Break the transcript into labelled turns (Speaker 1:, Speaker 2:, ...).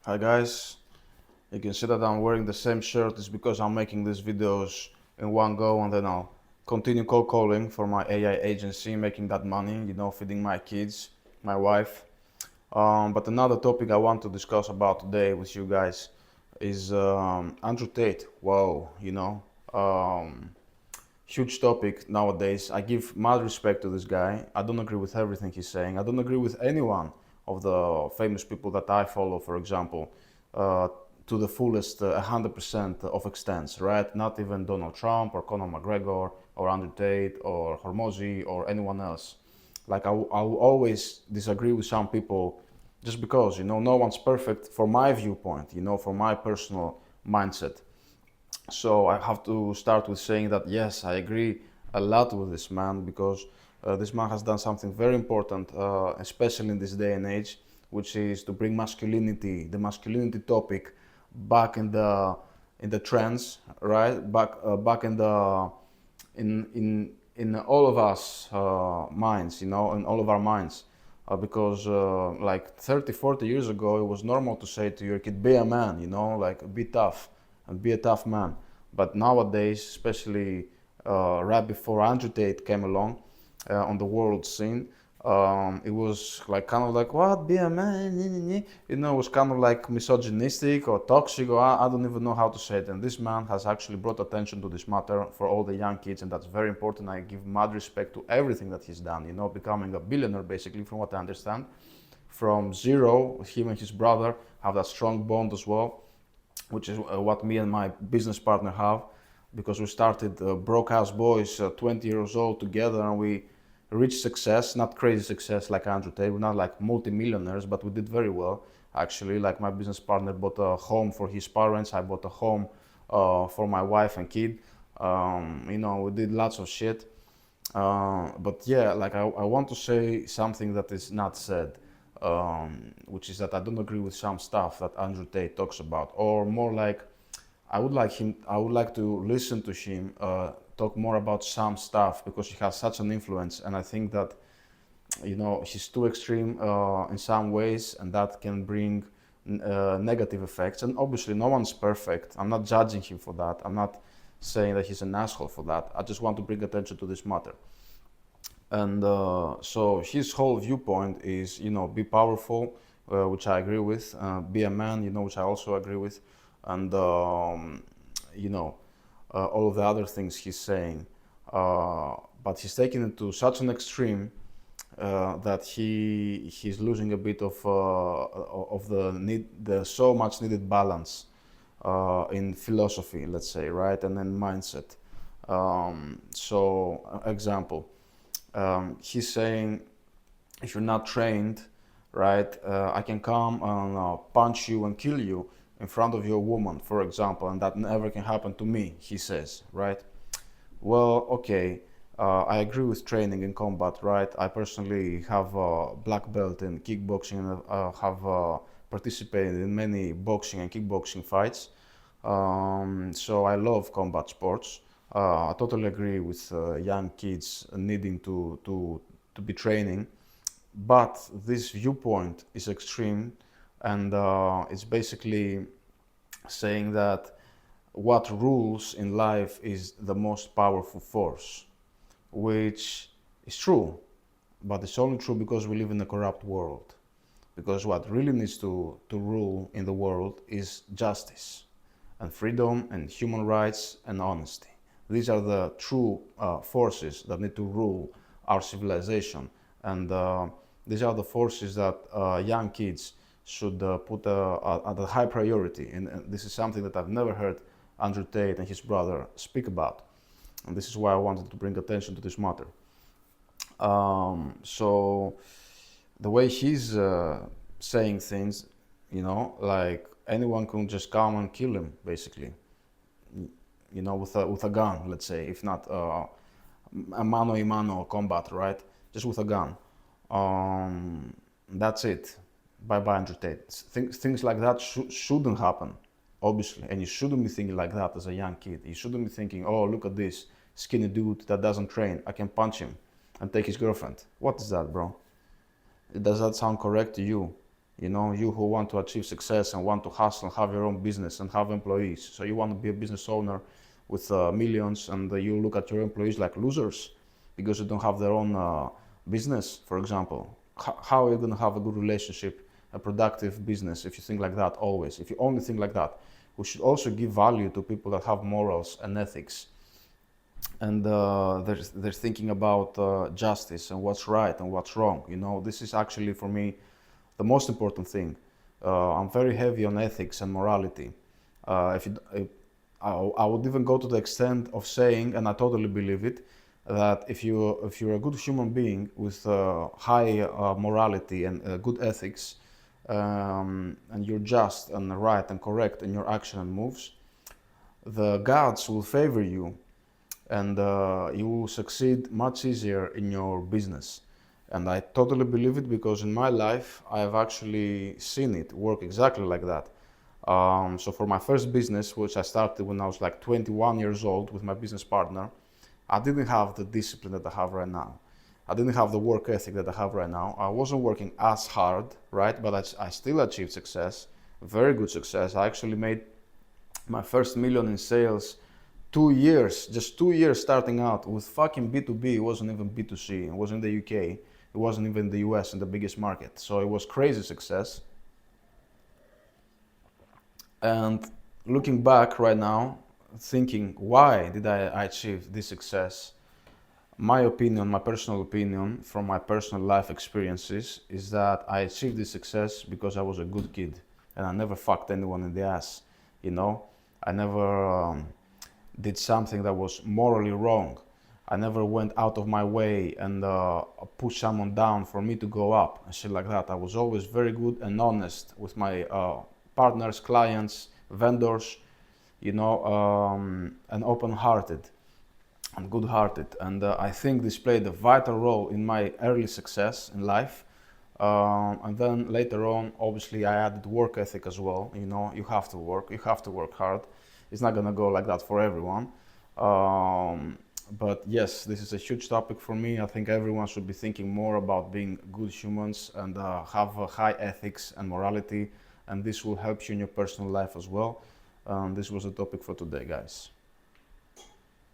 Speaker 1: Hi guys, you can see that I'm wearing the same shirt. It's because I'm making these videos in one go and then I'll continue cold calling for my AI agency, making that money, feeding my kids, my wife. But another topic I want to discuss about today with you guys is Andrew Tate. Whoa, um, huge topic nowadays. I give mad respect to this guy. I don't agree with everything he's saying. I don't agree with anyone of the famous people that I follow, for example, uh, to the fullest 100% of extents, right? Not even Donald Trump or Conor McGregor or Andrew Tate or Hormozy or anyone else. Like I will always disagree with some people just because, no one's perfect for my viewpoint, for my personal mindset. So I have to start with saying that yes, I agree a lot with this man because this man has done something very important, especially in this day and age, which is to bring masculinity, the masculinity topic, back in the trends, right? Back in all of us minds, in all of our minds. Because like 30, 40 years ago, it was normal to say to your kid, be a man, like be tough and be a tough man. But nowadays, especially right before Andrew Tate came along on the world scene, it was like kind of like, what, be a man? It was kind of like misogynistic or toxic, or I don't even know how to say it. And this man has actually brought attention to this matter for all the young kids, and that's very important. I give mad respect to everything that he's done, becoming a billionaire basically, from what I understand. From zero, him and his brother have that strong bond as well, which is what me and my business partner have, because we started broke house boys 20 years old together, and we reached success, not crazy success like Andrew Tate. We're not like multi-millionaires, but we did very well actually. Like my business partner bought a home for his parents, I bought a home for my wife and kid. We did lots of shit. But yeah, like I want to say something that is not said, which is that I don't agree with some stuff that Andrew Tate talks about, or more like I would like to listen to him talk more about some stuff because he has such an influence, and I think that he's too extreme in some ways, and that can bring negative effects. And obviously, no one's perfect. I'm not judging him for that. I'm not saying that he's an asshole for that. I just want to bring attention to this matter. And so his whole viewpoint is, be powerful, which I agree with. Be a man, which I also agree with, and you know, all of the other things he's saying. But he's taking it to such an extreme that he's losing a bit of the so much needed balance in philosophy, let's say, right, and then mindset. Example, he's saying, if you're not trained, right, I can come and punch you and kill you in front of your woman, for example, and that never can happen to me, he says, right? Well, okay, I agree with training in combat, right? I personally have a black belt in kickboxing and have participated in many boxing and kickboxing fights. So I love combat sports. I totally agree with young kids needing to be training, but this viewpoint is extreme, and it's basically saying that what rules in life is the most powerful force, which is true, but it's only true because we live in a corrupt world. Because what really needs to rule in the world is justice and freedom and human rights and honesty. These are the true forces that need to rule our civilization. And these are the forces that young kids should put at a high priority. And this is something that I've never heard Andrew Tate and his brother speak about. And this is why I wanted to bring attention to this matter. So the way he's saying things, like anyone can just come and kill him, basically, with a gun, let's say, if not a mano a mano combat, right? Just with a gun. That's it. Bye bye, Andrew Tate. Things like that shouldn't happen, obviously, and you shouldn't be thinking like that as a young kid. You shouldn't be thinking, oh, look at this skinny dude that doesn't train. I can punch him and take his girlfriend. What is that, bro? Does that sound correct to you? You know, you who want to achieve success and want to hustle and have your own business and have employees. So you want to be a business owner with millions, and you look at your employees like losers because you don't have their own business, for example. How are you going to have a good relationship, a productive business if you think like that always? If you only think like that, we should also give value to people that have morals and ethics, and they're thinking about justice and what's right and what's wrong. You know, this is actually for me the most important thing. I'm very heavy on ethics and morality. If you, I would even go to the extent of saying, and I totally believe it, that if you're a good human being with high morality and good ethics, and you're just and right and correct in your action and moves, the gods will favor you, and you will succeed much easier in your business. And I totally believe it because in my life I have actually seen it work exactly like that. So for my first business, which I started when I was like 21 years old with my business partner, I didn't have the discipline that I have right now. I didn't have the work ethic that I have right now. I wasn't working as hard, right? But I still achieved success, very good success. I actually made my first million in sales 2 years, just 2 years starting out with fucking B2B. It wasn't even B2C. It was in the UK. It wasn't even the US in the biggest market. So it was crazy success. And looking back right now, thinking, why did I achieve this success? My opinion, my personal opinion from my personal life experiences is that I achieved this success because I was a good kid and I never fucked anyone in the ass. You know, I never did something that was morally wrong. I never went out of my way and pushed someone down for me to go up and shit like that. I was always very good and honest with my partners, clients, vendors, you know, and open-hearted and good-hearted. And I think this played a vital role in my early success in life. And then later on, obviously, I added work ethic as well. You know, you have to work hard. It's not gonna go like that for everyone. But yes, this is a huge topic for me. I think everyone should be thinking more about being good humans and have high ethics and morality, and this will help you in your personal life as well. This was the topic for today, guys.